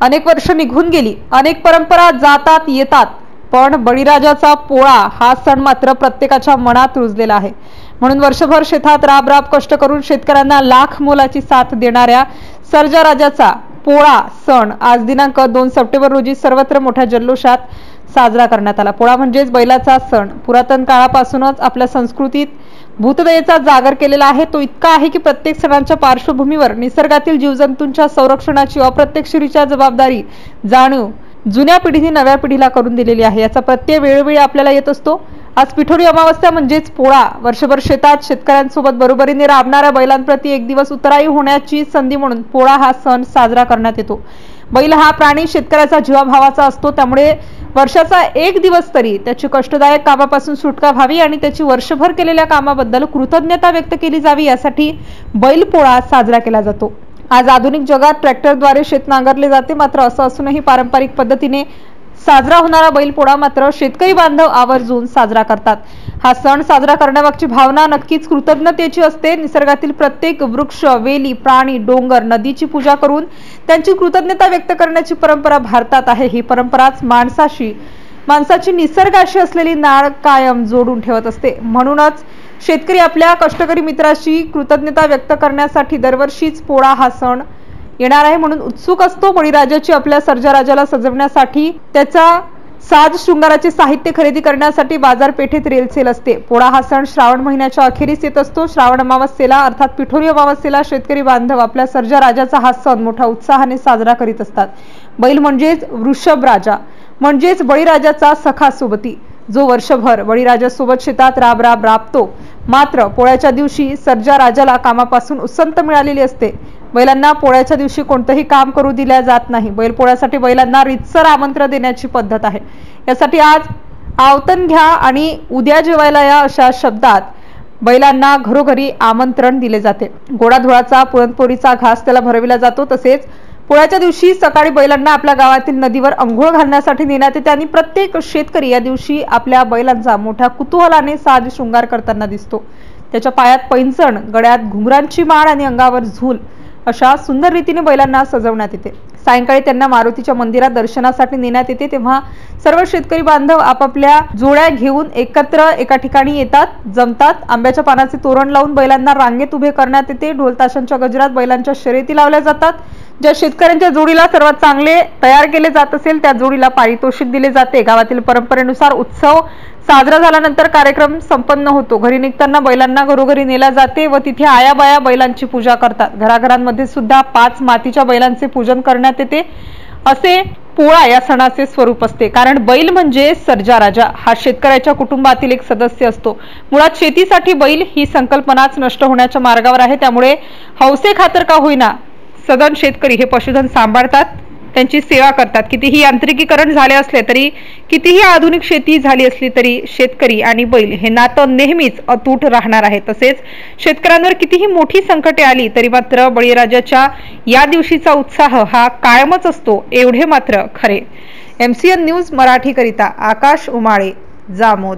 अनेक वर्ष निघून गेली, अनेक परंपरा जातात येतात, पण बळीराजाचा पोळा हा सण मात्र प्रत्येकाच्या मनात रुजलेला आहे। म्हणून वर्षभर शेतात राब राब कष्ट करून शेतकऱ्यांना लाख मोलाची साथ देणाऱ्या सर्जाराजाचा पोळा सण आज दिनांक 2 सप्टेंबर रोजी सर्वत्र मोठ्या जल्लोषात साजरा करण्यात आला। पोळा म्हणजेच बैलाचा सण पुरातन काळापासूनच आपल्या संस्कृतीत भूतदयेचा जागर केलेला आहे। तो इतका आहे की प्रत्येक सणाच्या पार्श्वभूमीवर निसर्गातील जीवजंतूंच्या संरक्षणाची अप्रत्यक्षरित्या जबाबदारी जाणीव जुन्या पिढीने नव्या पिढीला करून दिलेली आहे। याचा प्रत्यय वेळोवेळी आपल्याला येत असतो। आज पिठोरी अमावस्या म्हणजेच पोळा वर्षभर शेतात शेतकऱ्यांसोबत बरोबरीने राबणाऱ्या बैलांप्रती एक दिवस उतराई होण्याची संधी म्हणून पोळा हा सण साजरा करण्यात येतो। बैल हा प्राणी शेतकऱ्याचा जीवाभावाचा असतो, त्यामुळे वर्षाचा एक दिवस तरी त्याची कष्टदायक कामापासून सुटका व्हावी आणि त्याची वर्षभर केलेल्या कामाबद्दल कृतज्ञता व्यक्त केली जावी यासाठी बैल पोळा साजरा केला जातो। आज आधुनिक जगात ट्रॅक्टरद्वारे शेत नांगरले जाते, मात्र असं असूनही पारंपरिक पद्धतीने साजरा होणारा बैलपोळा मात्र शेतकरी बांधव आवर्जून साजरा करतात। हा सण साजरा करण्यामागची भावना नक्कीच कृतज्ञतेची असते। निसर्गातील प्रत्येक वृक्ष, वेली, प्राणी, डोंगर, नदीची पूजा करून त्यांची कृतज्ञता व्यक्त करण्याची परंपरा भारतात आहे। ही परंपराच माणसाची निसर्गाशी असलेली नाळ कायम जोडून ठेवत असते। म्हणूनच शेतकरी आपल्या कष्टकरी मित्राशी कृतज्ञता व्यक्त करण्यासाठी दरवर्षीच पोळा हा सण येणार आहे म्हणून उत्सुक असतो। बळीराजाची आपल्या सर्जाराजाला सजवण्यासाठी त्याचा साज शृंगाराचे साहित्य खरेदी करण्यासाठी बाजारपेठेत रेलचेल असते। पोळा हा सण श्रावण महिन्याच्या अखेरीस येत असतो। श्रावण अमावस्येला अर्थात पिठोरी अमावस्येला शेतकरी बांधव आपल्या सर्जाराजाचा हा सण मोठ्या उत्साहाने साजरा करीत असतात। बैल म्हणजेच वृषभ राजा, म्हणजेच बळीराजाचा सखा सोबती, जो वर्षभर बळीराजासोबत शेतात राब राब राबतो। मात्र पोळ्याच्या दिवशी सर्जाराजाला कामापासून उसंत मिळालेली असते। बैलांना पोळ्याच्या दिवशी कोणतेही काम करू दिले जात नाही। बैलपोळ्यासाठी बैलांना रीतसर आमंत्रण देण्याची पद्धत आहे। यासाठी आज आवतन घ्या आणि उद्या जेवायला या अशा शब्दात बैलांना घरोघरी आमंत्रण दिले जाते। गोडाधोडाचा पुरणपोळीचा घास त्याला भरविला जातो। तसेच पोळ्याच्या दिवशी सकाळी बैलांना आपल्या गावातील नदीवर अंघोळ घालण्यासाठी नेण्यात येते आणि प्रत्येक शेतकरी या दिवशी आपल्या बैलांचा मोठ्या कुतूहलाने साज शृंगार करताना दिसतो। त्याच्या पायात पैंजण, गळ्यात घुंगरांची माळ आणि अंगावर झूल अशा सुंदर रीतीने बैलांना सजवण्यात येते। सायंकाळी त्यांना मारुतीच्या मंदिरात दर्शनासाठी नेण्यात येते, तेव्हा सर्व शेतकरी बांधव आपापल्या जोड्या घेऊन एकत्र एका ठिकाणी येतात, जमतात। आंब्याच्या पानाचे तोरण लावून बैलांना रांगेत उभे करण्यात येते। ढोल ताशांच्या गजरात बैलांच्या शर्यती लावल्या जातात। ज्या शेतकऱ्यांच्या जोडीला सर्वात चांगले तयार केले जात असेल त्या जोडीला पारितोषिक दिले जाते। गावातील परंपरेनुसार उत्सव साजरा झाल्यानंतर कार्यक्रम संपन्न होतो। घरी निघताना बैलांना घरोघरी नेला जाते व तिथे आया बाया बैलांची पूजा करतात। घराघरांमध्ये सुद्धा 5 मातीच्या बैलांचे पूजन करण्यात येते। असे पोळा या सणाचे स्वरूप असते, कारण बैल म्हणजे सर्जाराजा हा शेतकऱ्याच्या कुटुंबातील एक सदस्य असतो। मुळात शेतीसाठी बैल ही संकल्पनाच नष्ट होण्याच्या मार्गावर आहे। त्यामुळे हौसे खातर का होईना सदन शेतकरी हे पशुधन सांभाळतात, त्यांची सेवा करतात। कितीही यांत्रिकीकरण झाले असले तरी, कितीही आधुनिक शेती झाली असली तरी शेतकरी आणि बैल हे नातं नेहमीच अतूट राहणार आहे। तसेच शेतकऱ्यांवर कितीही मोठी संकटे आली तरी मात्र बळीराजाच्या या दिवशीचा उत्साह हा कायमच असतो, एवढे मात्र खरे। MCN न्यूज मराठी करिता आकाश उमाळे, जामोद।